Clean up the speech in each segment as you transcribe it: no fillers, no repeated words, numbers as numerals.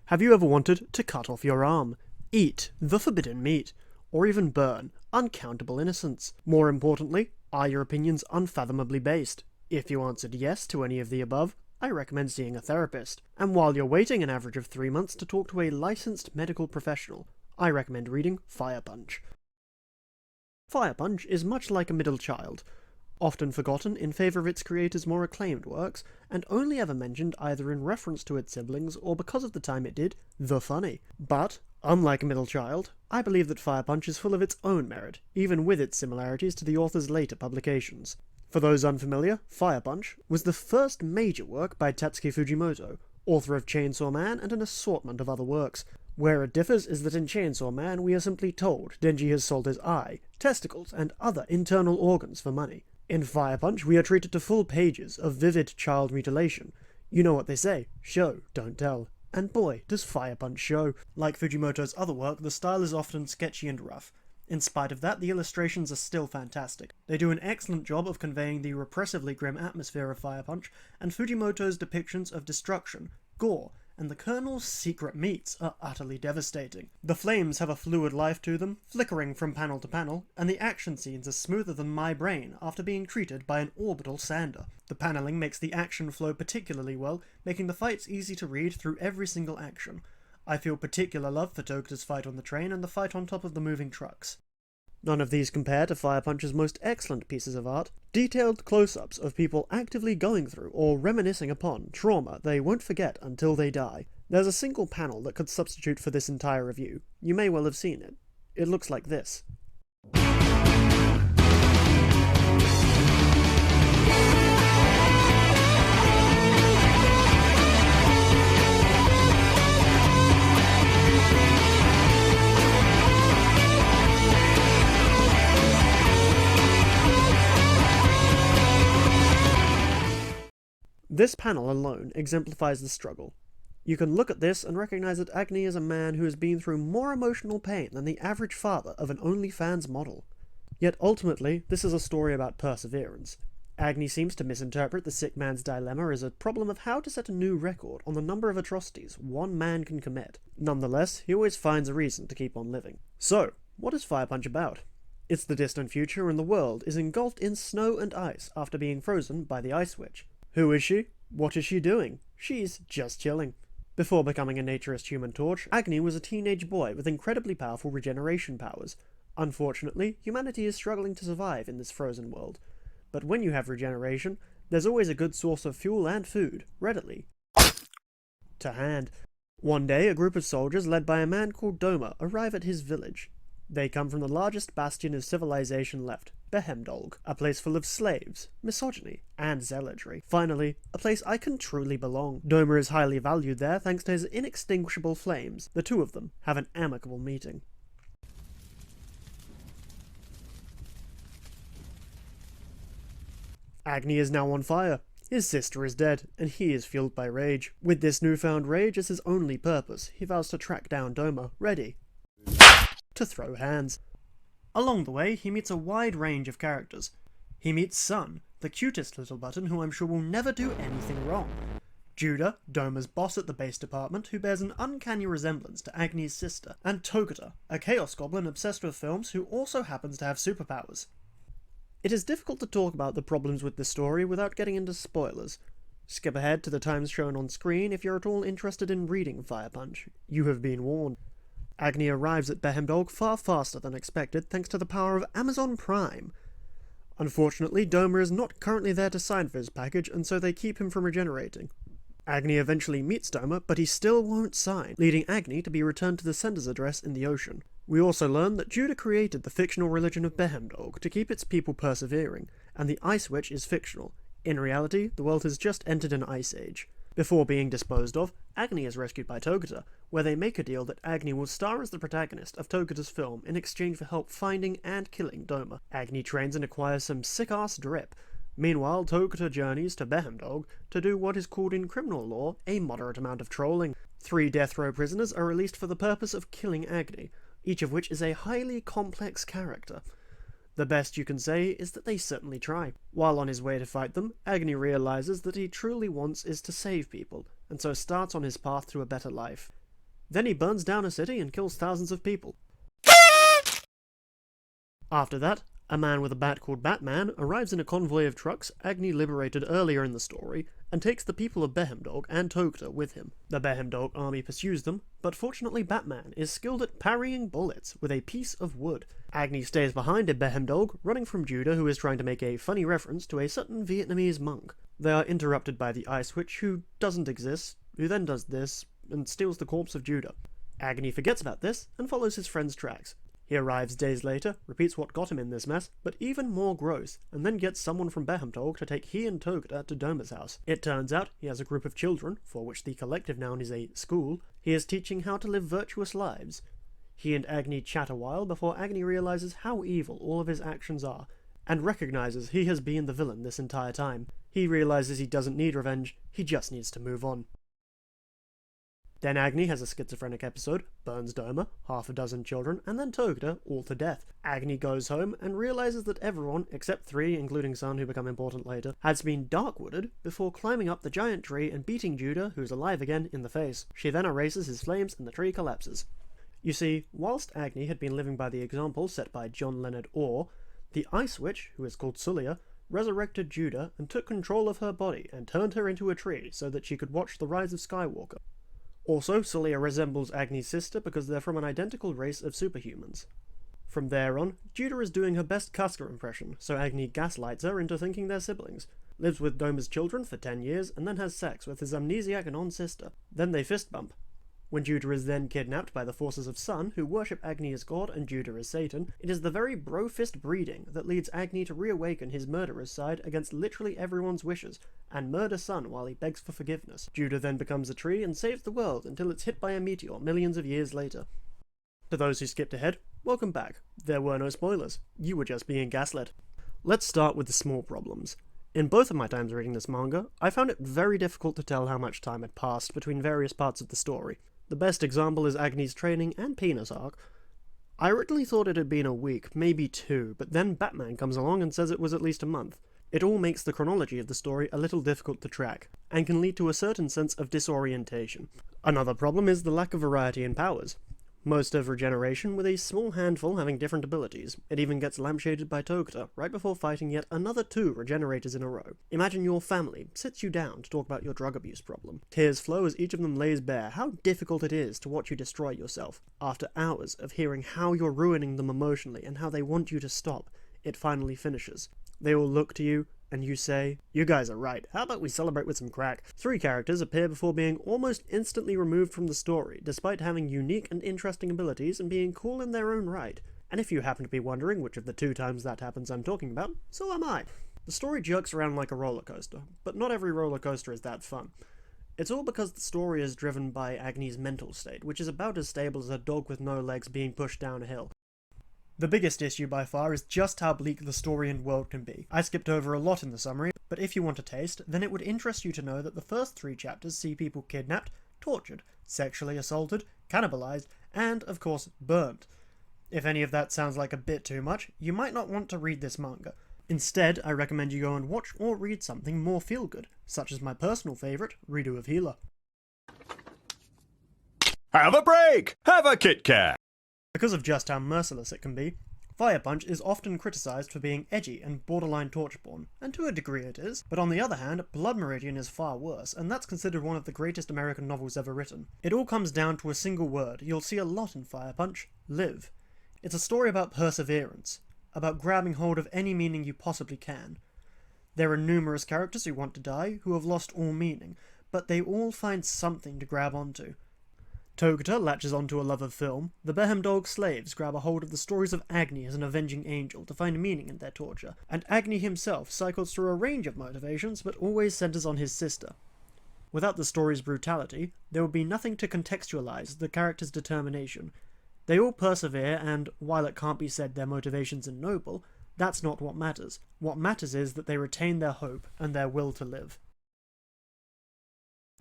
Have you ever wanted to cut off your arm, eat the forbidden meat, or even burn uncountable innocents? More importantly, are your opinions unfathomably based? If you answered yes to any of the above, I recommend seeing a therapist. And while you're waiting an average of 3 months to talk to a licensed medical professional, I recommend reading Fire Punch. Fire Punch is much like a middle child, often forgotten in favour of its creator's more acclaimed works, and only ever mentioned either in reference to its siblings or because of the time it did the funny. But, unlike a middle child, I believe that Fire Punch is full of its own merit, even with its similarities to the author's later publications. For those unfamiliar, Fire Punch was the first major work by Tatsuki Fujimoto, author of Chainsaw Man and an assortment of other works. Where it differs is that in Chainsaw Man we are simply told Denji has sold his eye, testicles, and other internal organs for money. In Fire Punch we are treated to full pages of vivid child mutilation. You know what they say, show, don't tell. And boy, does Fire Punch show. Like Fujimoto's other work, the style is often sketchy and rough. In spite of that, the illustrations are still fantastic. They do an excellent job of conveying the repressively grim atmosphere of Fire Punch, and Fujimoto's depictions of destruction, gore, and the Colonel's secret meats are utterly devastating. The flames have a fluid life to them, flickering from panel to panel, and the action scenes are smoother than my brain after being treated by an orbital sander. The paneling makes the action flow particularly well, making the fights easy to read through every single action. I feel particular love for Toguta's fight on the train and the fight on top of the moving trucks. None of these compare to Fire Punch's most excellent pieces of art, detailed close-ups of people actively going through or reminiscing upon trauma they won't forget until they die. There's a single panel that could substitute for this entire review. You may well have seen it. It looks like this. This panel alone exemplifies the struggle. You can look at this and recognize that Agni is a man who has been through more emotional pain than the average father of an OnlyFans model. Yet ultimately, this is a story about perseverance. Agni seems to misinterpret the sick man's dilemma as a problem of how to set a new record on the number of atrocities one man can commit. Nonetheless, he always finds a reason to keep on living. So, what is Fire Punch about? It's the distant future and the world is engulfed in snow and ice after being frozen by the ice witch. Who is she? What is she doing? She's just chilling. Before becoming a naturist Human Torch, Agni was a teenage boy with incredibly powerful regeneration powers. Unfortunately, humanity is struggling to survive in this frozen world. But when you have regeneration, there's always a good source of fuel and food, readily to hand. One day, a group of soldiers led by a man called Doma arrive at his village. They come from the largest bastion of civilization left, Behemdolg, a place full of slaves, misogyny, and zealotry. Finally, a place I can truly belong. Doma is highly valued there thanks to his inextinguishable flames. The two of them have an amicable meeting. Agni is now on fire. His sister is dead, and he is fueled by rage. With this newfound rage as his only purpose, he vows to track down Doma, ready to throw hands. Along the way, he meets a wide range of characters. He meets Sun, the cutest little button who I'm sure will never do anything wrong. Judah, Doma's boss at the base department, who bears an uncanny resemblance to Agni's sister. And Toguta, a chaos goblin obsessed with films who also happens to have superpowers. It is difficult to talk about the problems with this story without getting into spoilers. Skip ahead to the times shown on screen if you're at all interested in reading Fire Punch. You have been warned. Agni arrives at Behemdolg far faster than expected thanks to the power of Amazon Prime. Unfortunately, Doma is not currently there to sign for his package, and so they keep him from regenerating. Agni eventually meets Doma, but he still won't sign, leading Agni to be returned to the sender's address in the ocean. We also learn that Judah created the fictional religion of Behemdolg to keep its people persevering, and the Ice Witch is fictional. In reality, the world has just entered an ice age. Before being disposed of, Agni is rescued by Toguta, where they make a deal that Agni will star as the protagonist of Toguta's film in exchange for help finding and killing Doma. Agni trains and acquires some sick-ass drip. Meanwhile, Toguta journeys to Behemdolg to do what is called in criminal law a moderate amount of trolling. 3 death row prisoners are released for the purpose of killing Agni, each of which is a highly complex character. The best you can say is that they certainly try. While on his way to fight them, Agni realizes that he truly wants is to save people, and so starts on his path to a better life. Then he burns down a city and kills thousands of people. After that, a man with a bat called Batman arrives in a convoy of trucks Agni liberated earlier in the story, and takes the people of Behemdog and Togta with him. The Behemdog army pursues them, but fortunately Batman is skilled at parrying bullets with a piece of wood. Agni stays behind in Behemdog, running from Judah, who is trying to make a funny reference to a certain Vietnamese monk. They are interrupted by the Ice Witch, who doesn't exist, who then does this, and steals the corpse of Judah. Agni forgets about this, and follows his friend's tracks. He arrives days later, repeats what got him in this mess, but even more gross, and then gets someone from Behemdog to take he and Togta to Doma's house. It turns out he has a group of children, for which the collective noun is a school, he is teaching how to live virtuous lives. He and Agni chat a while before Agni realizes how evil all of his actions are, and recognizes he has been the villain this entire time. He realizes he doesn't need revenge, he just needs to move on. Then Agni has a schizophrenic episode, burns Doma, half a dozen children, and then Togta, all to death. Agni goes home and realizes that everyone, except 3, including Sun who become important later, has been dark-wooded before climbing up the giant tree and beating Judah, who's alive again, in the face. She then erases his flames and the tree collapses. You see, whilst Agni had been living by the example set by John Leonard Orr, the Ice Witch, who is called Sulia, resurrected Judah and took control of her body and turned her into a tree so that she could watch the rise of Skywalker. Also, Sulia resembles Agni's sister because they're from an identical race of superhumans. From there on, Judah is doing her best Casca impression, so Agni gaslights her into thinking they're siblings, lives with Doma's children for 10 years, and then has sex with his amnesiac and sister. Then they fist bump. When Judah is then kidnapped by the forces of Sun, who worship Agni as God and Judah as Satan, it is the very bro-fist breeding that leads Agni to reawaken his murderous side against literally everyone's wishes, and murder Sun while he begs for forgiveness. Judah then becomes a tree and saves the world until it's hit by a meteor millions of years later. To those who skipped ahead, welcome back. There were no spoilers. You were just being gaslit. Let's start with the small problems. In both of my times reading this manga, I found it very difficult to tell how much time had passed between various parts of the story. The best example is Agni's training and penis arc. I originally thought it had been a week, maybe 2, but then Batman comes along and says it was at least a month. It all makes the chronology of the story a little difficult to track, and can lead to a certain sense of disorientation. Another problem is the lack of variety in powers. Most of regeneration, with a small handful having different abilities. It even gets lampshaded by Togta, right before fighting yet another 2 regenerators in a row. Imagine your family sits you down to talk about your drug abuse problem. Tears flow as each of them lays bare how difficult it is to watch you destroy yourself. After hours of hearing how you're ruining them emotionally and how they want you to stop, it finally finishes. They all look to you, and you say, "You guys are right, how about we celebrate with some crack?" 3 characters appear before being almost instantly removed from the story, despite having unique and interesting abilities and being cool in their own right. And if you happen to be wondering which of the 2 times that happens I'm talking about, so am I. The story jerks around like a roller coaster, but not every roller coaster is that fun. It's all because the story is driven by Agni's mental state, which is about as stable as a dog with no legs being pushed down a hill. The biggest issue by far is just how bleak the story and world can be. I skipped over a lot in the summary, but if you want a taste, then it would interest you to know that the first 3 chapters see people kidnapped, tortured, sexually assaulted, cannibalized, and, of course, burnt. If any of that sounds like a bit too much, you might not want to read this manga. Instead, I recommend you go and watch or read something more feel-good, such as my personal favourite, Redo of Healer. Have a break! Have a Kit Kat! Because of just how merciless it can be, Fire Punch is often criticised for being edgy and borderline torture porn, and to a degree it is, but on the other hand, Blood Meridian is far worse, and that's considered one of the greatest American novels ever written. It all comes down to a single word you'll see a lot in Fire Punch: live. It's a story about perseverance, about grabbing hold of any meaning you possibly can. There are numerous characters who want to die, who have lost all meaning, but they all find something to grab onto. Togta latches onto a love of film, the Behemdog slaves grab a hold of the stories of Agni as an avenging angel to find meaning in their torture, and Agni himself cycles through a range of motivations but always centers on his sister. Without the story's brutality, there would be nothing to contextualize the character's determination. They all persevere and, while it can't be said their motivations are noble, that's not what matters. What matters is that they retain their hope and their will to live.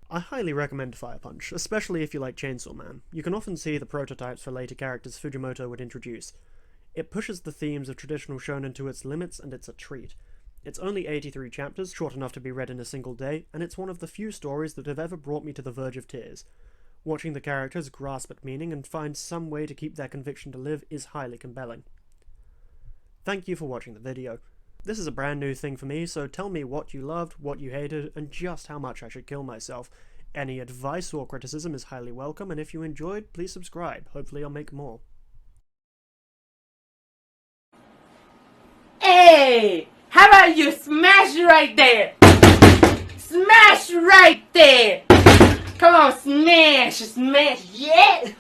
I highly recommend Fire Punch, especially if you like Chainsaw Man. You can often see the prototypes for later characters Fujimoto would introduce. It pushes the themes of traditional shonen to its limits, and it's a treat. It's only 83 chapters, short enough to be read in a single day, and it's one of the few stories that have ever brought me to the verge of tears. Watching the characters grasp at meaning and find some way to keep their conviction to live is highly compelling. Thank you for watching the video. This is a brand new thing for me, so tell me what you loved, what you hated, and just how much I should kill myself. Any advice or criticism is highly welcome, and if you enjoyed, please subscribe. Hopefully I'll make more. Hey! How about you smash right there? Smash right there! Come on, smash, smash, yeah!